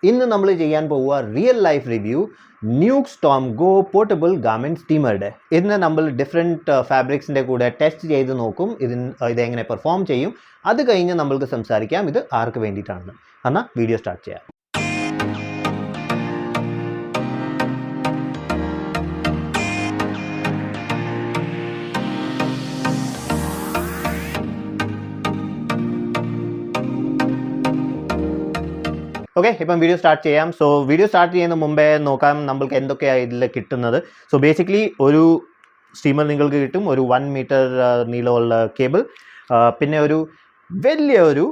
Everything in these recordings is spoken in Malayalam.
ഇന്ന് നമ്മൾ ചെയ്യാൻ പോവുക real life review Nuk Storm Go portable garment സ്റ്റീമറുടെ. ഇന്ന് നമ്മൾ ഡിഫറെൻറ്റ് ഫാബ്രിക്സിൻ്റെ കൂടെ ടെസ്റ്റ് ചെയ്ത് നോക്കും ഇതെങ്ങനെ പെർഫോം ചെയ്യും. അത് കഴിഞ്ഞ് നമ്മൾക്ക് സംസാരിക്കാം ഇത് ആർക്ക് വേണ്ടിയിട്ടാണെന്ന്. എന്നാൽ വീഡിയോ സ്റ്റാർട്ട് ചെയ്യാം. ഓക്കെ, ഇപ്പം വീഡിയോ സ്റ്റാർട്ട് ചെയ്യാം. സോ വീഡിയോ സ്റ്റാർട്ട് ചെയ്യുന്ന മുമ്പേ നോക്കാം നമ്മൾക്ക് എന്തൊക്കെയാണ് ഇതിൽ കിട്ടുന്നത്. സോ ബേസിക്കലി ഒരു സ്റ്റീമർ നിങ്ങൾക്ക് കിട്ടും, ഒരു 1 മീറ്റർ നീളമുള്ള കേബിൾ, പിന്നെ ഒരു വലിയൊരു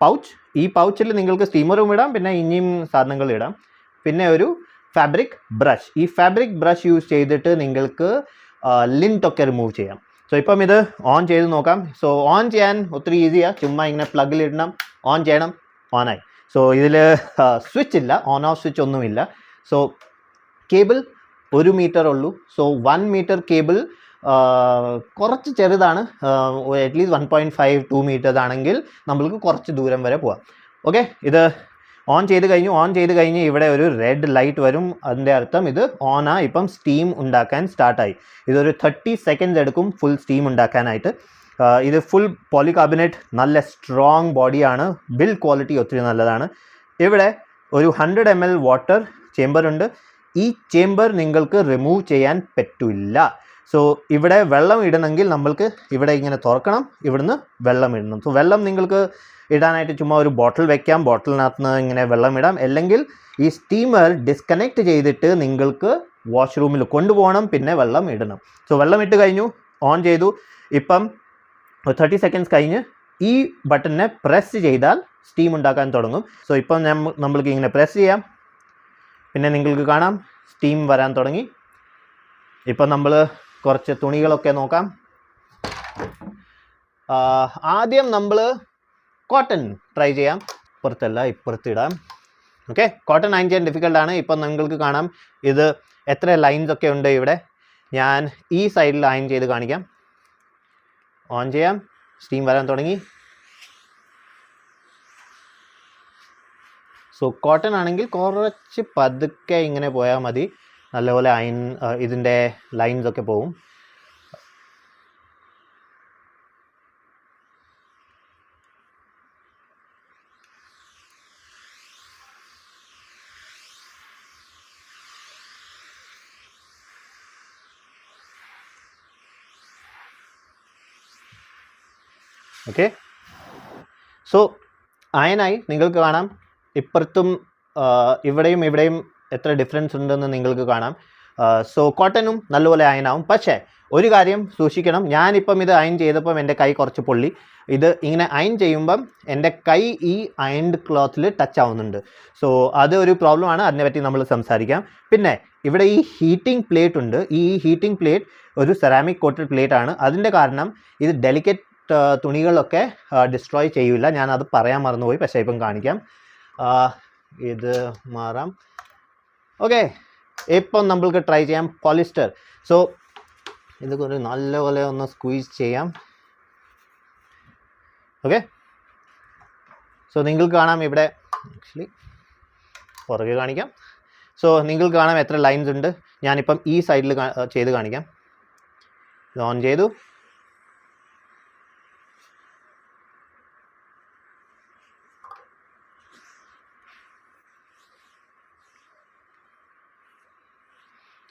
പൗച്ച്. ഈ പൗച്ചിൽ നിങ്ങൾക്ക് സ്റ്റീമറും ഇടാം, പിന്നെ ഇനിയും സാധനങ്ങൾ ഇടാം. പിന്നെ ഒരു ഫാബ്രിക് ബ്രഷ്. ഈ ഫാബ്രിക് ബ്രഷ് യൂസ് ചെയ്തിട്ട് നിങ്ങൾക്ക് ലിൻറ്റൊക്കെ റിമൂവ് ചെയ്യാം. സോ ഇപ്പം ഇത് ഓൺ ചെയ്ത് നോക്കാം. സോ ഓൺ ചെയ്യാൻ ഒത്തിരി ഈസിയാണ്. ചുമ്മാ ഇങ്ങനെ പ്ലഗിലിടണം, ഓൺ ചെയ്യണം, ഓണായി. സോ ഇതിൽ സ്വിച്ച് ഇല്ല, ഓൺ ഓഫ് സ്വിച്ച് ഒന്നുമില്ല. സോ കേബിൾ 1 മീറ്റർ ഉള്ളൂ. സോ 1 മീറ്റർ കേബിൾ കുറച്ച് ചെറുതാണ്. അറ്റ്ലീസ്റ്റ് 1.5-2 മീറ്റേഴ്സ് ആണെങ്കിൽ നമ്മൾക്ക് കുറച്ച് ദൂരം വരെ പോവാം. ഓക്കെ, ഇത് ഓൺ ചെയ്ത് കഴിഞ്ഞ് ഇവിടെ ഒരു റെഡ് ലൈറ്റ് വരും. അതിൻ്റെ അർത്ഥം ഇത് ഓണാ, ഇപ്പം സ്റ്റീം ഉണ്ടാക്കാൻ സ്റ്റാർട്ടായി. ഇതൊരു 30 സെക്കൻഡ്സ് എടുക്കും ഫുൾ സ്റ്റീം ഉണ്ടാക്കാനായിട്ട്. ഇത് ഫുൾ പോളികാർബണേറ്റ്, നല്ല സ്ട്രോങ് ബോഡിയാണ്, ബിൽഡ് ക്വാളിറ്റി ഒത്തിരി നല്ലതാണ്. ഇവിടെ ഒരു 100 ml വാട്ടർ ചേമ്പർ ഉണ്ട്. ഈ ചേമ്പർ നിങ്ങൾക്ക് റിമൂവ് ചെയ്യാൻ പറ്റില്ല. സോ ഇവിടെ വെള്ളം ഇടണമെങ്കിൽ നമ്മൾക്ക് ഇവിടെ ഇങ്ങനെ തുറക്കണം, ഇവിടുന്ന് വെള്ളം ഇടണം. സോ വെള്ളം നിങ്ങൾക്ക് ഇടാനായിട്ട് ചുമ്മാ ഒരു ബോട്ടിൽ വെക്കാം, ബോട്ടിലിനകത്ത് നിന്ന് ഇങ്ങനെ വെള്ളം ഇടാം. അല്ലെങ്കിൽ ഈ സ്റ്റീമർ ഡിസ്കണക്ട് ചെയ്തിട്ട് നിങ്ങൾക്ക് വാഷ്റൂമിൽ കൊണ്ടുപോകണം, പിന്നെ വെള്ളം ഇടണം. സോ വെള്ളം ഇട്ട് കഴിഞ്ഞു, ഓൺ ചെയ്തു. ഇപ്പം 30 സെക്കൻഡ്സ് കഴിഞ്ഞ് ഈ ബട്ടണിനെ പ്രസ് ചെയ്താൽ സ്റ്റീം ഉണ്ടാക്കാൻ തുടങ്ങും. സോ ഇപ്പം നമ്മൾക്ക് ഇങ്ങനെ പ്രസ് ചെയ്യാം, പിന്നെ നിങ്ങൾക്ക് കാണാം സ്റ്റീം വരാൻ തുടങ്ങി. ഇപ്പം നമ്മൾ കുറച്ച് തുണികളൊക്കെ നോക്കാം. ആദ്യം നമ്മൾ കോട്ടൺ ട്രൈ ചെയ്യാം. പുറത്തല്ല, ഇപ്പുറത്തിടാം. ഓക്കെ, കോട്ടൺ അയൺ ചെയ്യാൻ ഡിഫിക്കൽട്ടാണ്. ഇപ്പം നിങ്ങൾക്ക് കാണാം ഇത് എത്ര ലൈൻസ് ഒക്കെ ഉണ്ട് ഇവിടെ. ഞാൻ ഈ സൈഡിൽ അയൺ ചെയ്ത് കാണിക്കാം. ഓൺ ചെയ്യാം, സ്റ്റീം വരാൻ തുടങ്ങി. സോ കോട്ടൺ ആണെങ്കിൽ കുറച്ച് പതുക്കെ ഇങ്ങനെ പോയാൽ മതി, നല്ലപോലെ അയൺ ഇതിൻ്റെ ലൈൻസ് ഒക്കെ പോവും. ഓക്കെ, സോ അയനായി നിങ്ങൾക്ക് കാണാം. ഇപ്പുറത്തും ഇവിടെയും എത്ര ഡിഫറൻസ് ഉണ്ടെന്ന് നിങ്ങൾക്ക് കാണാം. സോ കോട്ടനും നല്ലപോലെ അയനാവും. പക്ഷേ ഒരു കാര്യം സൂക്ഷിക്കണം, ഞാനിപ്പം ഇത് അയൺ ചെയ്തപ്പം എൻ്റെ കൈ കുറച്ച് പൊള്ളി. ഇത് ഇങ്ങനെ അയൺ ചെയ്യുമ്പം എൻ്റെ കൈ ഈ അയൺഡ് ക്ലോത്തിൽ ടച്ച് ആവുന്നുണ്ട്. സോ അത് ഒരു പ്രോബ്ലമാണ്, അതിനെപ്പറ്റി നമ്മൾ സംസാരിക്കാം. പിന്നെ ഇവിടെ ഈ ഹീറ്റിംഗ് പ്ലേറ്റ് ഉണ്ട്. ഈ ഹീറ്റിംഗ് പ്ലേറ്റ് ഒരു സെറാമിക് കോട്ടഡ് പ്ലേറ്റ് ആണ്. അതിൻ്റെ കാരണം ഇത് ഡെലിക്കേറ്റ് തുണികളൊക്കെ ഡിസ്ട്രോയ് ചെയ്യില്ല. ഞാനത് പറയാൻ മറന്നുപോയി, പക്ഷേ ഇപ്പം കാണിക്കാം. ഇത് മാറാം. ഓക്കെ, ഇപ്പം നമ്മൾക്ക് ട്രൈ ചെയ്യാം പോളിസ്റ്റർ. സോ ഇത് ഒരു നല്ലപോലെ ഒന്ന് സ്ക്വീസ് ചെയ്യാം. ഓക്കെ, സോ നിങ്ങൾക്ക് കാണാം ഇവിടെ, ആക്ച്വലി പുറകെ കാണിക്കാം. സോ നിങ്ങൾക്ക് കാണാം എത്ര ലൈൻസ് ഉണ്ട്. ഞാനിപ്പം ഈ സൈഡിൽ ചെയ്ത് കാണിക്കാം. ഇത് ഓൺ ചെയ്തു.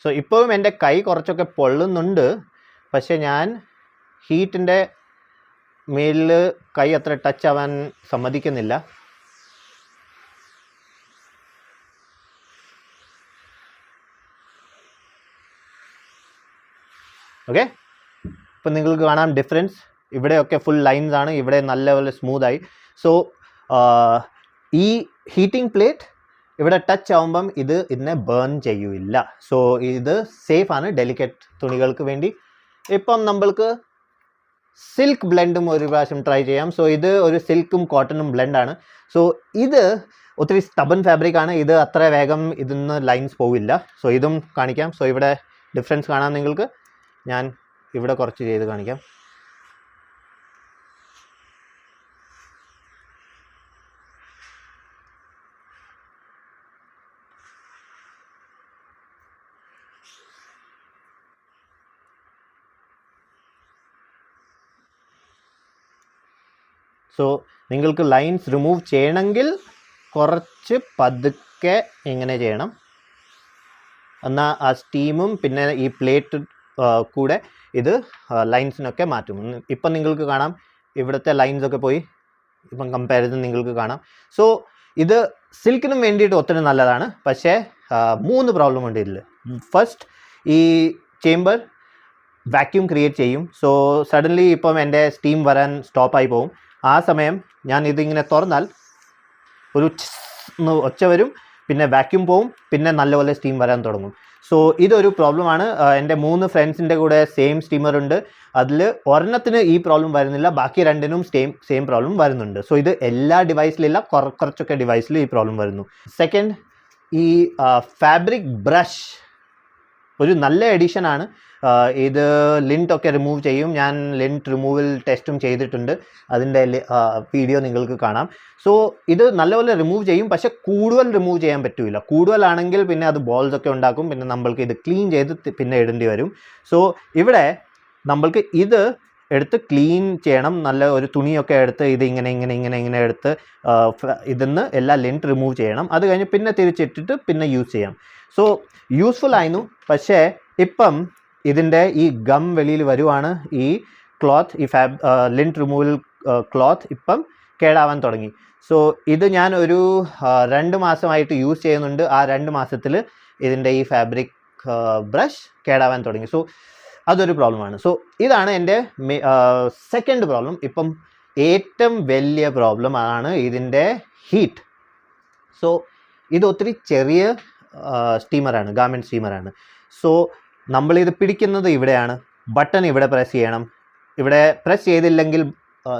സോ ഇപ്പോഴും എൻ്റെ കൈ കുറച്ചൊക്കെ പൊള്ളുന്നുണ്ട്, പക്ഷേ ഞാൻ ഹീറ്റിൻ്റെ മേലിൽ കൈ അത്ര ടച്ച് ആവാൻ സമ്മതിക്കുന്നില്ല. ഓക്കെ, ഇപ്പം നിങ്ങൾക്ക് കാണാം ഡിഫറൻസ്. ഇവിടെയൊക്കെ ഫുൾ ലൈൻസ് ആണ്, ഇവിടെ നല്ലപോലെ സ്മൂത്തായി. സോ ഈ ഹീറ്റിംഗ് പ്ലേറ്റ് ഇവിടെ ടച്ച് ആവുമ്പം ഇതിനെ ബേൺ ചെയ്യില്ല. സോ ഇത് സേഫാണ് ഡെലിക്കേറ്റ് തുണികൾക്ക് വേണ്ടി. ഇപ്പം നമ്മൾക്ക് സിൽക്ക് ബ്ലെൻഡും ഒരു പ്രാവശ്യം ട്രൈ ചെയ്യാം. സോ ഇത് ഒരു സിൽക്കും കോട്ടണും ബ്ലെൻഡാണ്. സോ ഇത് ഒത്തിരി സ്റ്റബൺ ഫാബ്രിക്കാണ്. ഇത് അത്ര വേഗം ഇതിന്ന് ലൈൻസ് പോവില്ല. സോ ഇതും കാണിക്കാം. സോ ഇവിടെ ഡിഫറൻസ് കാണാം നിങ്ങൾക്ക്. ഞാൻ ഇവിടെ കുറച്ച് ചെയ്ത് കാണിക്കാം. സോ നിങ്ങൾക്ക് ലൈൻസ് റിമൂവ് ചെയ്യണമെങ്കിൽ കുറച്ച് പതുക്കെ ഇങ്ങനെ ചെയ്യണം. എന്നാൽ ആ സ്റ്റീമും പിന്നെ ഈ പ്ലേറ്റ് കൂടെ ഇത് ലൈൻസിനൊക്കെ മാറ്റും. ഇപ്പം നിങ്ങൾക്ക് കാണാം ഇവിടുത്തെ ലൈൻസൊക്കെ പോയി. ഇപ്പം കമ്പാരിസൺ നിങ്ങൾക്ക് കാണാം. സോ ഇത് സിൽക്കിനും വേണ്ടിയിട്ട് ഒത്തിരി നല്ലതാണ്. പക്ഷേ 3 പ്രോബ്ലം ഉണ്ട് ഇതിൽ. ഫസ്റ്റ്, ഈ ചേംബർ വാക്യൂം ക്രിയേറ്റ് ചെയ്യും. സോ സഡൻലി ഇപ്പം എൻ്റെ സ്റ്റീം വരാൻ സ്റ്റോപ്പായി പോകും. ആ സമയം ഞാൻ ഇതിങ്ങനെ തുറന്നാൽ ഒരു ഒച്ച വരും, പിന്നെ വാക്യൂം പോവും, പിന്നെ നല്ലപോലെ സ്റ്റീം വരാൻ തുടങ്ങും. സോ ഇതൊരു പ്രോബ്ലമാണ്. എൻ്റെ 3 ഫ്രണ്ട്സിൻ്റെ കൂടെ സെയിം സ്റ്റീമർ ഉണ്ട്. അതിൽ ഒരെണ്ണത്തിന് ഈ പ്രോബ്ലം വരുന്നില്ല, ബാക്കി 2നും സെയിം പ്രോബ്ലം വരുന്നുണ്ട്. സോ ഇത് എല്ലാ ഡിവൈസിലില്ല, കുറച്ചൊക്കെ ഡിവൈസിൽ ഈ പ്രോബ്ലം വരുന്നു. സെക്കൻഡ്, ഈ ഫാബ്രിക് ബ്രഷ് ഒരു നല്ല എഡിഷനാണ്. ഇത് ലിൻറ്റ് ഒക്കെ റിമൂവ് ചെയ്യും. ഞാൻ ലിൻറ്റ് റിമൂവൽ ടെസ്റ്റും ചെയ്തിട്ടുണ്ട്, അതിൻ്റെ വീഡിയോ നിങ്ങൾക്ക് കാണാം. സോ ഇത് നല്ലപോലെ റിമൂവ് ചെയ്യും, പക്ഷേ കൂടുതൽ റിമൂവ് ചെയ്യാൻ പറ്റില്ല. കൂടുതലാണെങ്കിൽ പിന്നെ അത് ബോൾസ് ഒക്കെ ഉണ്ടാക്കും, പിന്നെ നമ്മൾക്ക് ഇത് ക്ലീൻ ചെയ്ത് പിന്നെ ഇടേണ്ടി വരും. സോ ഇവിടെ നമ്മൾക്ക് ഇത് എടുത്ത് ക്ലീൻ ചെയ്യണം. നല്ല ഒരു തുണിയൊക്കെ എടുത്ത് ഇത് ഇങ്ങനെ എടുത്ത് ഇതിന്ന് എല്ലാ ലിൻറ്റ് റിമൂവ് ചെയ്യണം. അത് കഴിഞ്ഞ് പിന്നെ തിരിച്ചിട്ടിട്ട് പിന്നെ യൂസ് ചെയ്യാം. സോ യൂസ്ഫുൾ ആയിരുന്നു. പക്ഷേ ഇപ്പം ഇതിൻ്റെ ഈ ഗം വെളിയിൽ വരുവാണ്. ഈ ക്ലോത്ത്, ഈ ലിൻറ്റ് റിമൂവൽ ക്ലോത്ത് ഇപ്പം കേടാവാൻ തുടങ്ങി. സോ ഇത് ഞാൻ ഒരു 2 മാസമായിട്ട് യൂസ് ചെയ്യുന്നുണ്ട്. ആ 2 മാസത്തിൽ ഇതിൻ്റെ ഈ ഫാബ്രിക് ബ്രഷ് കേടാവാൻ തുടങ്ങി. സോ അതൊരു പ്രോബ്ലമാണ്. സോ ഇതാണ് എൻ്റെ സെക്കൻഡ് പ്രോബ്ലം. ഇപ്പം ഏറ്റവും വലിയ പ്രോബ്ലം ആണ് ഇതിൻ്റെ ഹീറ്റ്. സോ ഇത് ഒത്തിരി ചെറിയ സ്റ്റീമറാണ്, ഗാർമെൻറ്റ് സ്റ്റീമറാണ്. സോ നമ്മളിത് പിടിക്കുന്നത് ഇവിടെയാണ്. ബട്ടൺ ഇവിടെ പ്രസ് ചെയ്യണം. ഇവിടെ പ്രസ് ചെയ്തില്ലെങ്കിൽ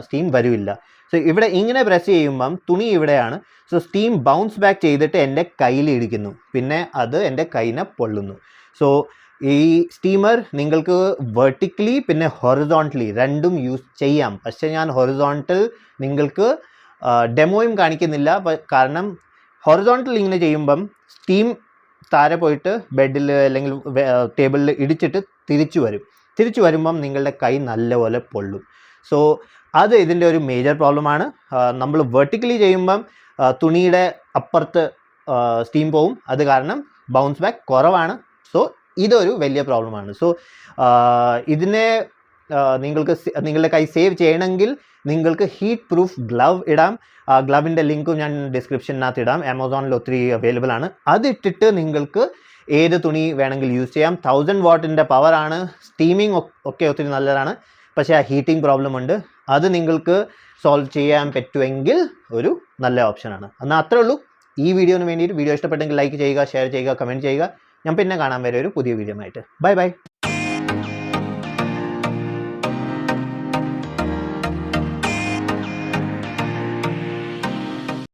സ്റ്റീം വരില്ല. സോ ഇവിടെ ഇങ്ങനെ പ്രസ് ചെയ്യുമ്പം തുണി ഇവിടെയാണ്. സോ സ്റ്റീം ബൗൺസ് ബാക്ക് ചെയ്തിട്ട് എൻ്റെ കയ്യിൽ ഇടിക്കുന്നു, പിന്നെ അത് എൻ്റെ കൈനെ പൊള്ളുന്നു. സോ ഈ സ്റ്റീമർ നിങ്ങൾക്ക് വെർട്ടിക്കലി പിന്നെ ഹൊറിസോണ്ടലി രണ്ടും യൂസ് ചെയ്യാം. പക്ഷേ ഞാൻ ഹൊറിസോണ്ടൽ നിങ്ങൾക്ക് ഡെമോയും കാണിക്കുന്നില്ല. കാരണം ഹൊറിസോണ്ടൽ ഇങ്ങനെ ചെയ്യുമ്പം സ്റ്റീം താഴെ പോയിട്ട് ബെഡിൽ അല്ലെങ്കിൽ ടേബിളിൽ ഇടിച്ചിട്ട് തിരിച്ചു വരുമ്പം നിങ്ങളുടെ കൈ നല്ലപോലെ പൊള്ളും. സോ അത് ഇതിൻ്റെ ഒരു മേജർ പ്രോബ്ലമാണ്. നമ്മൾ വെർട്ടിക്കലി ചെയ്യുമ്പം തുണിയുടെ അപ്പുറത്ത് സ്റ്റീം പോവും, അത് കാരണം ബൗൺസ് ബാക്ക് കുറവാണ്. സോ ഇതൊരു വലിയ പ്രോബ്ലമാണ്. സോ ഇതിനെ നിങ്ങൾക്ക് നിങ്ങളുടെ കൈ സേവ് ചെയ്യണമെങ്കിൽ നിങ്ങൾക്ക് ഹീറ്റ് പ്രൂഫ് ഗ്ലവ് ഇടാം. ഗ്ലവിൻ്റെ ലിങ്കും ഞാൻ ഡിസ്ക്രിപ്ഷനകത്ത് ഇടാം. ആമസോണിൽ ഒത്തിരി അവൈലബിൾ ആണ്. അതിട്ടിട്ട് നിങ്ങൾക്ക് ഏത് തുണി വേണമെങ്കിൽ യൂസ് ചെയ്യാം. 1000 വാട്ടിൻ്റെ പവറാണ്. സ്റ്റീമിങ് ഒക്കെ ഒത്തിരി നല്ലതാണ്. പക്ഷേ ആ ഹീറ്റിംഗ് പ്രോബ്ലം ഉണ്ട്. അത് നിങ്ങൾക്ക് സോൾവ് ചെയ്യാൻ പറ്റുമെങ്കിൽ ഒരു നല്ല ഓപ്ഷനാണ്. എന്നാൽ അത്രേ ഉള്ളൂ ഈ വീഡിയോന് വേണ്ടിയിട്ട്. വീഡിയോ ഇഷ്ടപ്പെട്ടെങ്കിൽ ലൈക്ക് ചെയ്യുക, ഷെയർ ചെയ്യുക, കമൻറ്റ് ചെയ്യുക. ഞാൻ പിന്നെ കാണാൻ വരെ ഒരു പുതിയ വീഡിയോ ആയിട്ട്. ബൈ.